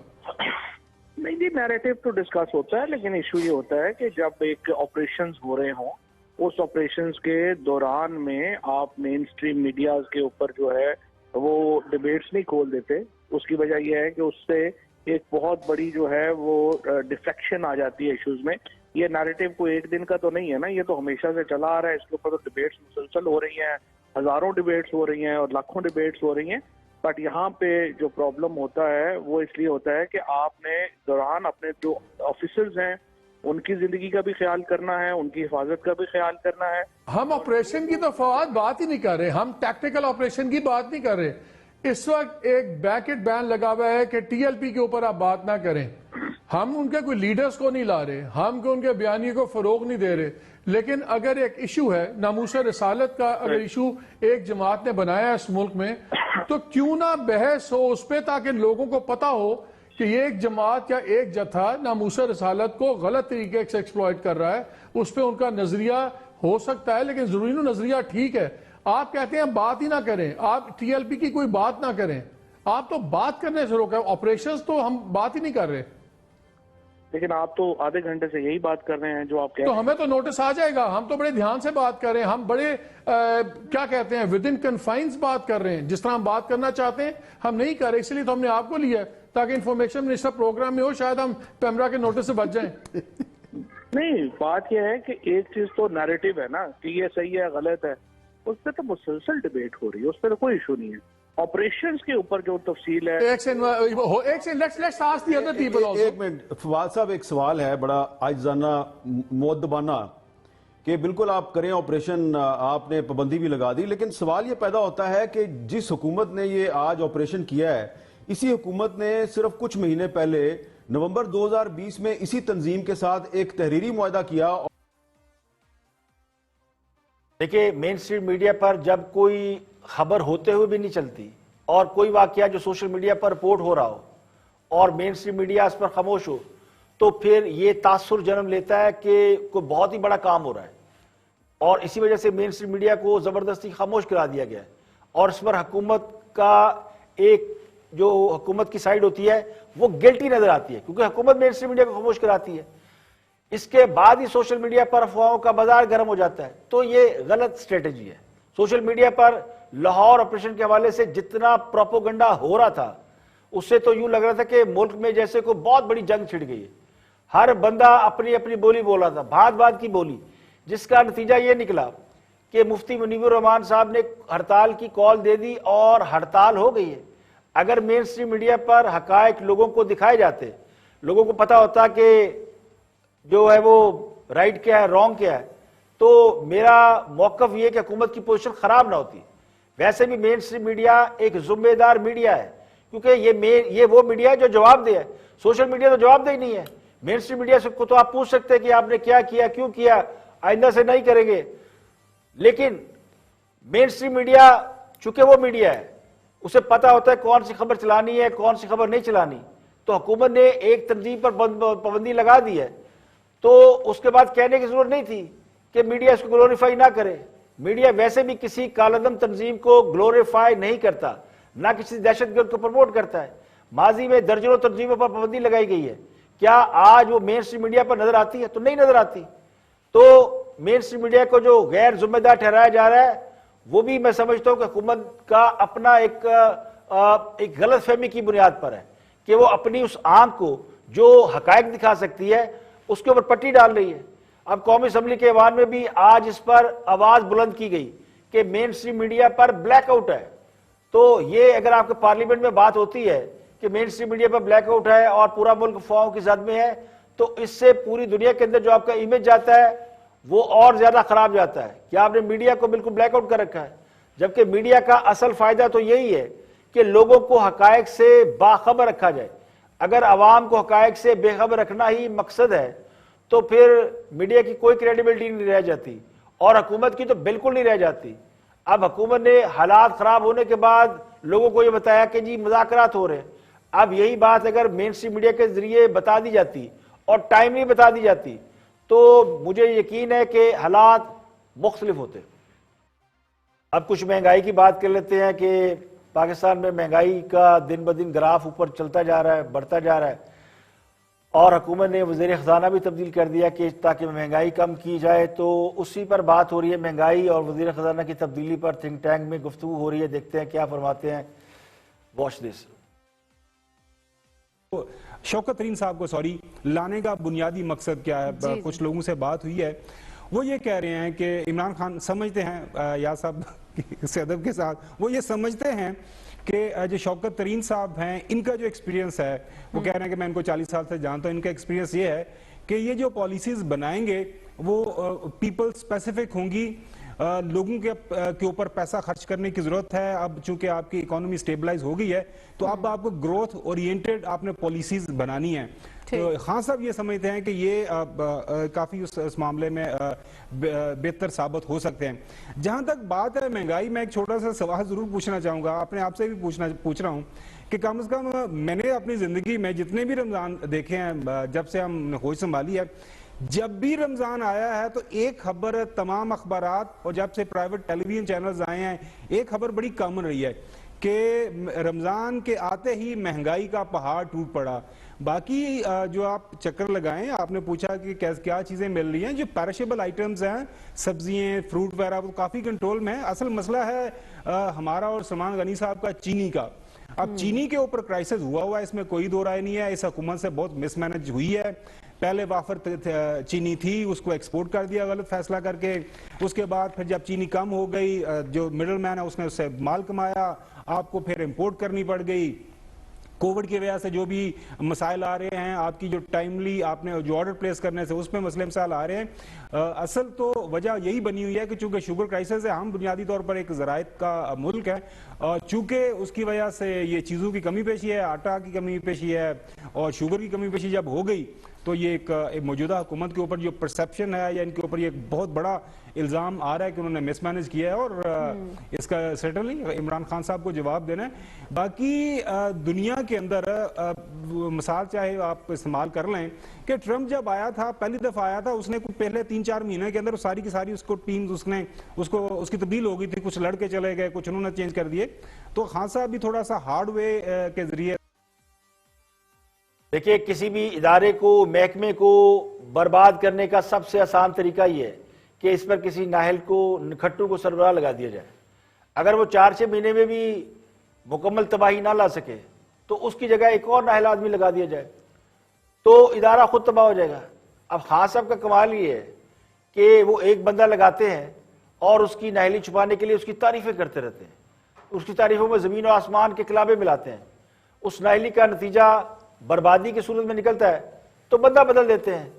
نہیں جی، نیریٹو تو ڈسکس ہوتا ہے، لیکن ایشو یہ ہوتا ہے کہ جب ایک آپریشنز ہو رہے ہوں، اس آپریشنز کے دوران میں آپ مین سٹریم میڈیا کے اوپر جو ہے وہ ڈیبیٹس نہیں کھول دیتے۔ اس کی وجہ یہ ہے کہ اس سے ایک بہت بڑی جو ہے وہ ڈیفیکشن آ جاتی ہے ایشوز میں۔ یہ نیریٹو کو ایک دن کا تو نہیں ہے نا، یہ تو ہمیشہ سے چلا آ رہا ہے، اس کے اوپر تو ڈیبیٹس مسلسل ہو رہی ہیں، ہزاروں ڈیبیٹس ہو رہی ہیں اور لاکھوں ڈیبیٹس ہو رہی ہیں۔ بٹ یہاں پہ جو پرابلم ہوتا ہے وہ اس لیے ہوتا ہے کہ آپ نے دوران اپنے جو آفیسرز ہیں ان کی زندگی کا بھی خیال کرنا ہے، ان کی حفاظت کا بھی خیال کرنا ہے۔ ہم آپریشن کی تو فواد بات ہی نہیں کر رہے، ہم ٹیکٹیکل آپریشن کی بات نہیں کر رہے۔ اس وقت ایک بیکٹ بین لگا ہوا ہے کہ ٹی ایل پی کے اوپر آپ بات نہ کریں۔ ہم ان کے کوئی لیڈرز کو نہیں لا رہے، ہم ان کے بیانیے کو فروغ نہیں دے رہے، لیکن اگر ایک ایشو ہے ناموس رسالت کا، اگر ایشو ایک جماعت نے بنایا ہے اس ملک میں، تو کیوں نہ بحث ہو اس پہ تاکہ لوگوں کو پتا ہو کہ یہ ایک جماعت یا ایک جتھا ناموس رسالت کو غلط طریقے سے ایکسپلوئٹ کر رہا ہے، اس پہ ان کا نظریہ ہو سکتا ہے لیکن ضروری نہیں نظریہ ٹھیک ہے۔ آپ کہتے ہیں بات ہی نہ کریں، آپ ٹی ایل پی کی کوئی بات نہ کریں، آپ تو بات کرنے سے روکیں۔ آپریشنز تو ہم بات ہی نہیں کر رہے، لیکن آپ تو آدھے گھنٹے سے یہی بات کر رہے ہیں جو آپ کہہ رہے ہیں۔ تو ہمیں تو نوٹس آ جائے گا، ہم تو بڑے دھیان سے بات کر رہے ہیں، ہم بڑے کیا کہتے ہیں ود ان کنفائنز بات کر رہے ہیں، جس طرح ہم بات کرنا چاہتے ہیں ہم نہیں کر رہے، اس لیے تو ہم نے آپ کو لیا ہے تاکہ انفارمیشن منسٹر پروگرام میں ہو، شاید ہم پیمرا کے نوٹس سے بچ جائیں۔ نہیں، بات یہ ہے کہ ایک چیز تو نیریٹو ہے نا کہ یہ صحیح ہے غلط ہے، اس پہ تو مسلسل ڈیبیٹ ہو رہی ہے، اس پہ تو کوئی ایشو نہیں ہے۔ آپریشنز کے اوپر جو تفصیل ہے، ایک منٹ فواد صاحب، ایک سوال ہے بڑا عاجزانہ مؤدبانہ کہ بالکل آپ کریں آپریشن، آپ نے پابندی بھی لگا دی، لیکن سوال یہ پیدا ہوتا ہے کہ جس حکومت نے یہ آج آپریشن کیا ہے، اسی حکومت نے صرف کچھ مہینے پہلے نومبر 2020 میں اسی تنظیم کے ساتھ ایک تحریری معاہدہ کیا. دیکھیں، مین اسٹریم میڈیا پر جب کوئی خبر ہوتے ہوئے بھی نہیں چلتی اور کوئی واقعہ جو سوشل میڈیا پر رپورٹ ہو رہا ہو اور مین اسٹریم میڈیا اس پر خاموش ہو، تو پھر یہ تاثر جنم لیتا ہے کہ کوئی بہت ہی بڑا کام ہو رہا ہے. اور اسی وجہ سے مین اسٹریم میڈیا کو زبردستی خاموش کرا دیا گیا ہے، اور اس پر حکومت کا ایک جو حکومت کی سائیڈ ہوتی ہے وہ گلٹی نظر آتی ہے، کیونکہ حکومت مین اسٹریم میڈیا کو خاموش کراتی ہے. اس کے بعد ہی سوشل میڈیا پر افواہوں کا بازار گرم ہو جاتا ہے. تو یہ غلط اسٹریٹجی ہے. سوشل میڈیا پر لاہور آپریشن کے حوالے سے جتنا پروپوگنڈا ہو رہا تھا، اس سے تو یوں لگ رہا تھا کہ ملک میں جیسے کوئی بہت بڑی جنگ چھڑ گئی ہے. ہر بندہ اپنی اپنی بولی بول رہا تھا، بھات بھات کی بولی، جس کا نتیجہ یہ نکلا کہ مفتی منیب الرحمان صاحب نے ہڑتال کی کال دے دی اور ہڑتال ہو گئی ہے. اگر مین اسٹریم میڈیا پر حقائق لوگوں کو دکھائے جاتے، لوگوں کو پتا ہوتا کہ جو ہے وہ رائٹ کیا ہے، رانگ کیا ہے، تو میرا موقف یہ کہ حکومت کی پوزیشن خراب نہ ہوتی. ویسے بھی مین اسٹریم میڈیا ایک ذمہ دار میڈیا ہے، کیونکہ یہ وہ میڈیا ہے جو جواب دہ ہے. سوشل میڈیا تو جواب دہ ہی نہیں ہے. مین اسٹریم میڈیا کو تو آپ پوچھ سکتے ہیں کہ آپ نے کیا کیا، کیوں کیا، آئندہ سے نہیں کریں گے. لیکن مین اسٹریم میڈیا چونکہ وہ میڈیا ہے، اسے پتا ہوتا ہے کون سی خبر چلانی ہے، کون سی خبر نہیں چلانی. تو حکومت نے ایک تنظیم پر پابندی لگا دی ہے، تو اس کے بعد کہنے کی ضرورت نہیں تھی کہ میڈیا اس کو گلوریفائی نہ کرے. میڈیا ویسے بھی کسی کالعدم تنظیم کو گلوریفائی نہیں کرتا، نہ کسی دہشت گرد کو پروموٹ کرتا ہے. ماضی میں درجنوں تنظیموں پر پابندی لگائی گئی ہے. کیا آج وہ مین اسٹریم میڈیا پر نظر آتی ہے؟ تو نہیں نظر آتی. تو مین اسٹریم میڈیا کو جو غیر ذمہ دار ٹھہرایا جا رہا ہے، وہ بھی میں سمجھتا ہوں کہ حکومت کا اپنا ایک غلط فہمی کی بنیاد پر ہے کہ وہ اپنی اس آنکھ کو جو حقائق دکھا سکتی ہے اس کے اوپر پٹی ڈال رہی ہے. اب قومی اسمبلی کے ایوان میں بھی آج اس پر آواز بلند کی گئی کہ مین اسٹریم میڈیا پر بلیک آؤٹ ہے. تو یہ اگر آپ کے پارلیمنٹ میں بات ہوتی ہے کہ مین اسٹریم میڈیا پر بلیک آؤٹ ہے اور پورا ملک افواہوں کی زد میں ہے، تو اس سے پوری دنیا کے اندر جو آپ کا امیج جاتا ہے وہ اور زیادہ خراب جاتا ہے کہ آپ نے میڈیا کو بالکل بلیک آؤٹ کر رکھا ہے. جبکہ میڈیا کا اصل فائدہ تو یہی ہے کہ لوگوں کو حقائق سے باخبر رکھا جائے. اگر عوام کو حقائق سے بے خبر رکھنا ہی مقصد ہے تو پھر میڈیا کی کوئی کریڈیبلٹی نہیں رہ جاتی، اور حکومت کی تو بالکل نہیں رہ جاتی. اب حکومت نے حالات خراب ہونے کے بعد لوگوں کو یہ بتایا کہ جی مذاکرات ہو رہے ہیں. اب یہی بات اگر مین اسٹریم میڈیا کے ذریعے بتا دی جاتی اور ٹائملی بتا دی جاتی تو مجھے یقین ہے کہ حالات مختلف ہوتے. اب کچھ مہنگائی کی بات کر لیتے ہیں کہ پاکستان میں مہنگائی کا دن بدن گراف اوپر چلتا جا رہا ہے، بڑھتا جا رہا ہے، اور حکومت نے وزیر خزانہ بھی تبدیل کر دیا کہ تاکہ مہنگائی کم کی جائے. تو اسی پر بات ہو رہی ہے، مہنگائی اور وزیر خزانہ کی تبدیلی پر تھنک ٹینک میں گفتگو ہو رہی ہے. دیکھتے ہیں کیا فرماتے ہیں. Watch this. شوکت ترین صاحب کو لانے کا بنیادی مقصد کیا ہے؟ کچھ لوگوں سے بات ہوئی ہے، وہ یہ کہہ رہے ہیں کہ عمران خان سمجھتے ہیں، یا صاحب سے ادب کے ساتھ وہ یہ سمجھتے ہیں کہ جو شوکت ترین صاحب ہیں ان کا جو ایکسپیرینس ہے، وہ کہہ رہے ہیں کہ میں ان کو 40 سال سے جانتا ہوں، ان کا ایکسپیرینس یہ ہے کہ یہ جو پالیسیز بنائیں گے وہ پیپل سپیسیفک ہوں گی. لوگوں کے اوپر پیسہ خرچ کرنے کی ضرورت ہے. اب چونکہ آپ کی اکانومی سٹیبلائز ہو گئی ہے تو اب آپ کو گروتھ اورینٹڈ آپ نے پالیسیز بنانی ہیں. تو خان صاحب یہ سمجھتے ہیں کہ یہ کافی اس معاملے میں بہتر ثابت ہو سکتے ہیں. جہاں تک بات ہے مہنگائی، میں ایک چھوٹا سا سوال ضرور پوچھنا چاہوں گا، اپنے آپ سے بھی پوچھ رہا ہوں کہ کم از کم میں نے اپنی زندگی میں جتنے بھی رمضان دیکھے ہیں جب سے ہم نے ہوش سنبھالی ہے، جب بھی رمضان آیا ہے تو ایک خبر تمام اخبارات اور جب سے پرائیویٹ ٹیلی ویژن چینلز آئے ہیں ایک خبر بڑی کامن رہی ہے کہ رمضان کے آتے ہی مہنگائی کا پہاڑ ٹوٹ پڑا. باقی جو آپ چکر لگائیں، آپ نے پوچھا کہ کیا چیزیں مل رہی ہیں، جو پیرشیبل آئٹمز ہیں، سبزیاں، فروٹ وغیرہ، وہ کافی کنٹرول میں ہیں. اصل مسئلہ ہے ہمارا اور سلمان غنی صاحب کا چینی کا. اب چینی کے اوپر کرائسس ہوا ہے، اس میں کوئی دو رائے نہیں ہے. اس حکومت سے بہت مس مینج ہوئی ہے. پہلے وافر چینی تھی، اس کو ایکسپورٹ کر دیا غلط فیصلہ کر کے. اس کے بعد پھر جب چینی کم ہو گئی، جو مڈل مین ہے اس نے اس سے مال کمایا، آپ کو پھر امپورٹ کرنی پڑ گئی. کووڈ کی وجہ سے جو بھی مسائل آ رہے ہیں، آپ کی جو ٹائملی آپ نے جو آرڈر پلیس کرنے سے اس میں مسئلے مسائل آ رہے ہیں، اصل تو وجہ یہی بنی ہوئی ہے کہ چونکہ شوگر کرائسس ہے، ہم بنیادی طور پر ایک زراعت کا ملک ہے، چونکہ اس کی وجہ سے یہ چیزوں کی کمی پیشی ہے، آٹا کی کمی پیشی ہے اور شوگر کی کمی پیشی جب ہو گئی تو یہ ایک موجودہ حکومت کے اوپر جو پرسیپشن ہے یا ان کے اوپر یہ بہت بڑا الزام آ رہا ہے کہ انہوں نے مس مینج کیا ہے، اور اس کا سرٹنلی عمران خان صاحب کو جواب دینا ہے۔ باقی دنیا کے اندر مثال چاہے آپ استعمال کر لیں کہ ٹرمپ جب آیا تھا، پہلی دفعہ آیا تھا، اس نے پہلے 3-4 مہینے کے اندر ساری کی ساری اس کو ٹیمز اس کی تبدیل ہو گئی تھی، کچھ لڑکے چلے گئے، کچھ انہوں نے چینج کر دیے، تو خان صاحب بھی تھوڑا سا ہارڈ وے کے ذریعے۔ دیکھیے، کسی بھی ادارے کو، محکمے کو برباد کرنے کا سب سے آسان طریقہ یہ ہے کہ اس پر کسی نااہل کو، نکھٹو کو سربراہ لگا دیا جائے۔ اگر وہ 4-6 مہینے میں بھی مکمل تباہی نہ لا سکے تو اس کی جگہ ایک اور نااہل آدمی لگا دیا جائے تو ادارہ خود تباہ ہو جائے گا۔ اب خان صاحب کا کمال یہ ہے کہ وہ ایک بندہ لگاتے ہیں اور اس کی نااہلی چھپانے کے لیے اس کی تعریفیں کرتے رہتے ہیں، اس کی تعریفوں میں زمین و آسمان کے کلابے ملاتے ہیں، اس نااہلی کا نتیجہ بربادی کی صورت میں نکلتا ہے تو بندہ بدل دیتے ہیں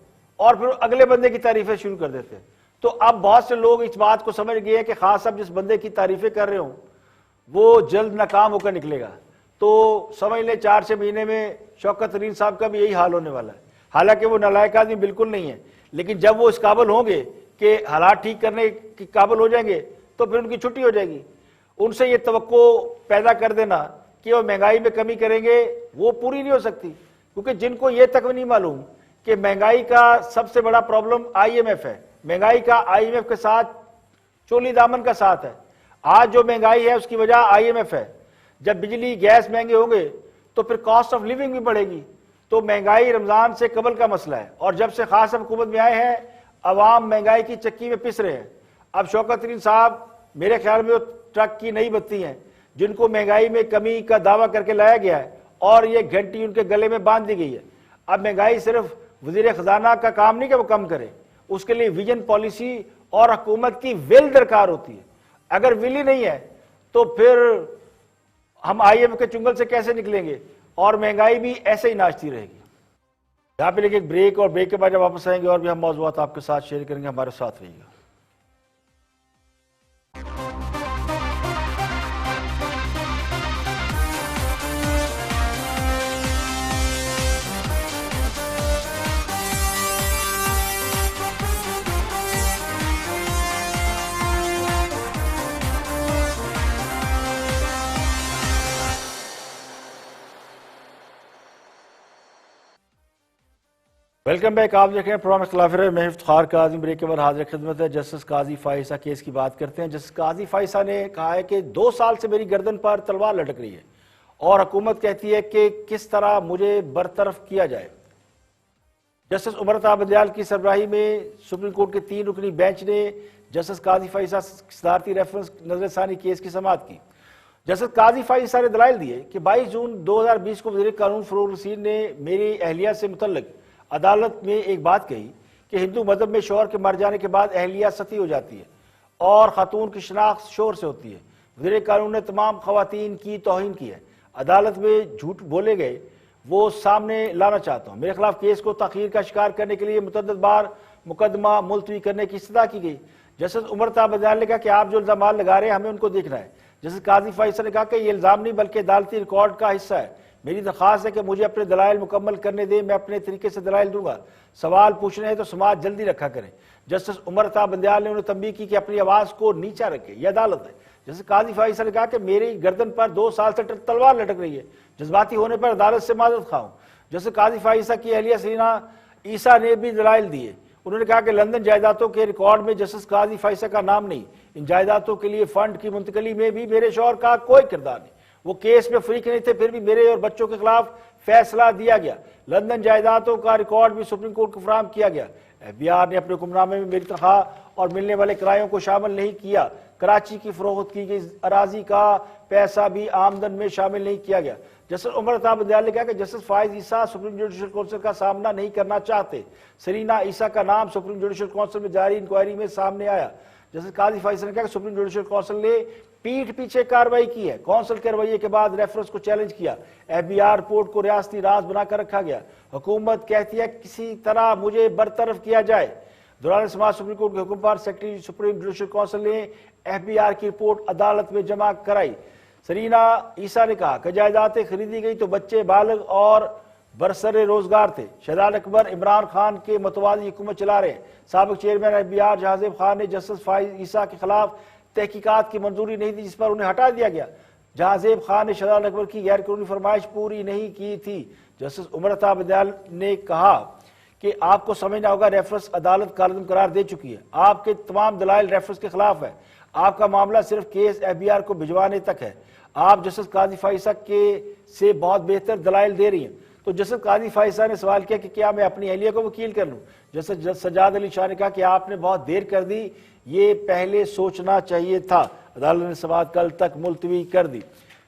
اور پھر اگلے بندے کی تعریفیں شروع کر دیتے ہیں۔ تو اب بہت سے لوگ اس بات کو سمجھ گئے ہیں کہ خان صاحب جس بندے کی تعریفیں کر رہے ہوں وہ جلد ناکام ہو کر نکلے گا، تو سمجھ لیں 4-6 مہینے میں شوکت ترین صاحب کا بھی یہی حال ہونے والا ہے۔ حالانکہ وہ نالائق آدمی بالکل نہیں ہے، لیکن جب وہ اس قابل ہوں گے کہ حالات ٹھیک کرنے کے قابل ہو جائیں گے تو پھر ان کی چھٹی ہو جائے گی۔ ان سے یہ توقع پیدا کر دینا کہ وہ مہنگائی میں کمی کریں گے وہ پوری نہیں ہو سکتی، کیونکہ جن کو یہ تک نہیں معلوم کہ مہنگائی کا سب سے بڑا پرابلم IMF ہے، مہنگائی کا IMF کے ساتھ چولی دامن کا ساتھ ہے۔ آج جو مہنگائی ہے اس کی وجہ IMF ہے۔ جب بجلی گیس مہنگے ہوں گے تو پھر کاسٹ آف لیونگ بھی بڑھے گی، تو مہنگائی رمضان سے قبل کا مسئلہ ہے، اور جب سے خاص حکومت میں آئے ہیں عوام مہنگائی کی چکی میں پس رہے ہیں۔ اب شوکت ترین صاحب میرے خیال میں وہ ٹرک کی نئی بتی ہیں جن کو مہنگائی میں کمی کا دعویٰ کر کے لایا گیا ہے اور یہ گھنٹی ان کے گلے میں باندھ دی گئی ہے۔ اب مہنگائی صرف وزیر خزانہ کا کام نہیں کہ وہ کم کرے، اس کے لیے ویژن، پالیسی اور حکومت کی ول درکار ہوتی ہے۔ اگر ول ہی نہیں ہے تو پھر ہم IMF کے چنگل سے کیسے نکلیں گے، اور مہنگائی بھی ایسے ہی ناچتی رہے گی۔ یہاں پہ لیکن ایک بریک، اور بریک کے بعد جب واپس آئیں گے اور بھی ہم موضوعات آپ کے ساتھ شیئر کریں گے، ہمارے ساتھ رہیے گا۔ ویلکم بیک، آپ دیکھ رہے ہیں پروگرام اختلاف رائے، میں افتخار قاضی۔ بریک کے بعد حاضر خدمت ہے جسٹس قاضی فائزہ کیس کی بات کرتے ہیں۔ جسٹس قاضی فائزہ نے کہا ہے کہ 2 سال سے میری گردن پر تلوار لٹک رہی ہے اور حکومت کہتی ہے کہ کس طرح مجھے برطرف کیا جائے۔ جسٹس عمر عطا بندیال کی سربراہی میں سپریم کورٹ کے 3 رکنی بینچ نے جسٹس قاضی فائزہ صدارتی ریفرنس نظر ثانی کیس کی سماعت کی۔ جسٹس قاضی فائزہ نے دلائل دیے کہ 22 جون 2020 کو وزیر قانون فروغ رشید نے میری اہلیہ سے متعلق عدالت میں ایک بات کہی کہ ہندو مذہب میں شوہر کے مر جانے کے بعد اہلیہ ستی ہو جاتی ہے اور خاتون کی شناخت شوہر سے ہوتی ہے۔ وزیر قانون نے تمام خواتین کی توہین کی ہے، عدالت میں جھوٹ بولے گئے وہ سامنے لانا چاہتا ہوں۔ میرے خلاف کیس کو تاخیر کا شکار کرنے کے لیے متعدد بار مقدمہ ملتوی کرنے کی استدعا کی گئی۔ جسٹس عمر عطا بندیال نے کہا کہ آپ جو الزامات لگا رہے ہیں ہمیں ان کو دیکھنا ہے۔ جسٹس قاضی فائزہ نے کہا کہ یہ الزام نہیں بلکہ عدالتی ریکارڈ کا حصہ ہے، میری درخواست ہے کہ مجھے اپنے دلائل مکمل کرنے دیں، میں اپنے طریقے سے دلائل دوں گا، سوال پوچھنے ہیں تو سماعت جلدی رکھا کریں۔ جسٹس عمر عطا بندیال نے انہیں تنبیہ کی کہ اپنی آواز کو نیچا رکھے، یہ عدالت ہے۔ جسٹس قاضی فائزہ نے کہا کہ میری گردن پر 2 سال سے تلوار لٹک رہی ہے، جذباتی ہونے پر عدالت سے معذرت خواہ ہوں۔ جسٹس قاضی فائزہ کی اہلیہ سرینا عیسیٰ نے بھی دلائل دیے۔ انہوں نے کہا کہ لندن جائیدادوں کے ریکارڈ میں جسٹس قاضی فائزہ کا نام نہیں، ان جائیدادوں کے لیے فنڈ کی منتقلی میں بھی میرے شوہر کا کوئی کردار نہیں، وہ کیس میں فریق نہیں تھے، پھر بھی میرے اور بچوں کے خلاف فیصلہ دیا گیا۔ لندن جائیدادوں کا ریکارڈ بھی سپریم کورٹ کو فراہم کیا گیا۔ FBI نے اپنے حکم نامے میں میری تنخواہ اور ملنے والے کرایوں کو شامل نہیں کیا۔ کراچی کی فروخت کی گئی اراضی کا پیسہ بھی آمدن میں شامل نہیں کیا گیا۔ جسٹس عمر عطا بندیال نے کہا کہ جسٹس فائز عیسیٰ سپریم جوڈیشل کونسل کا سامنا نہیں کرنا چاہتے۔ سرینا عیسیٰ کا نام سپریم جوڈیشل کونسل میں جاری انکوائری میں سامنے آیا۔ جسٹس قاضی فائز نے کہا کہ سپریم جوڈیشل کونسل نے پیٹھ پیچھے کارروائی کی ہے. کونسل کے رویے کے بعد ریفرنس کو چیلنج کیا. FBI رپورٹ کو ریاستی راز بنا کر رکھا گیا. حکومت کہتی ہے کسی طرح مجھے برطرف کیا جائے. دوران سماعت سپریم کورٹ کے حکم پر سیکرٹری سپریم جوڈیشل کونسل نے FBI کی رپورٹ عدالت میں جمع کرائی. سرینا عیسیٰ نے کہا کہ جائیدادیں خریدی گئی تو بچے بالغ اور برسر روزگار تھے. شہزاد اکبر عمران خان کے متوازی حکومت چلا رہے ہیں. سابق چیئرمین FBI جہازیب خان نے جسٹس فائز عیسیٰ کے خلاف تحقیقات کی منظوری نہیں دی جس پر انہیں ہٹا دیا گیا. جہازیب خان نے شہزاد اکبر کی غیر قانونی فرمائش پوری نہیں کی تھی. جسٹس عمر عطا بدیال نے کہا کہ آپ کو سمجھنا ہوگا ریفرنس عدالت کالعدم قرار دے چکی ہے. آپ کے تمام دلائل ریفرنس کے خلاف ہے. آپ کا معاملہ صرف کیس FBI کو بھجوانے تک ہے. آپ جسٹس قاضی فائزہ سے بہت بہتر دلائل دے رہی ہیں. تو جسٹس قاضی فائزہ نے سوال کیا کہ کیا میں اپنی اہلیہ کو وکیل کر لوں. جسٹس سجاد علی شاہ نے کہا کہ آپ نے بہت دیر کر دی, یہ پہلے سوچنا چاہیے تھا. عدالت نے سماعت کل تک ملتوی کر دی.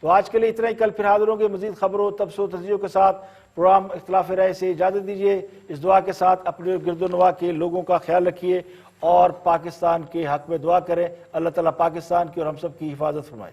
تو آج کے لیے اتنا ہی. کل پھر حاضر ہوں گے مزید خبروں تبصروں تجزیوں کے ساتھ. پروگرام اختلاف رائے سے اجازت دیجیے. اس دعا کے ساتھ اپنے گرد و نواح کے لوگوں کا خیال رکھیے اور پاکستان کے حق میں دعا کریں. اللہ تعالیٰ پاکستان کی اور ہم سب کی حفاظت فرمائے.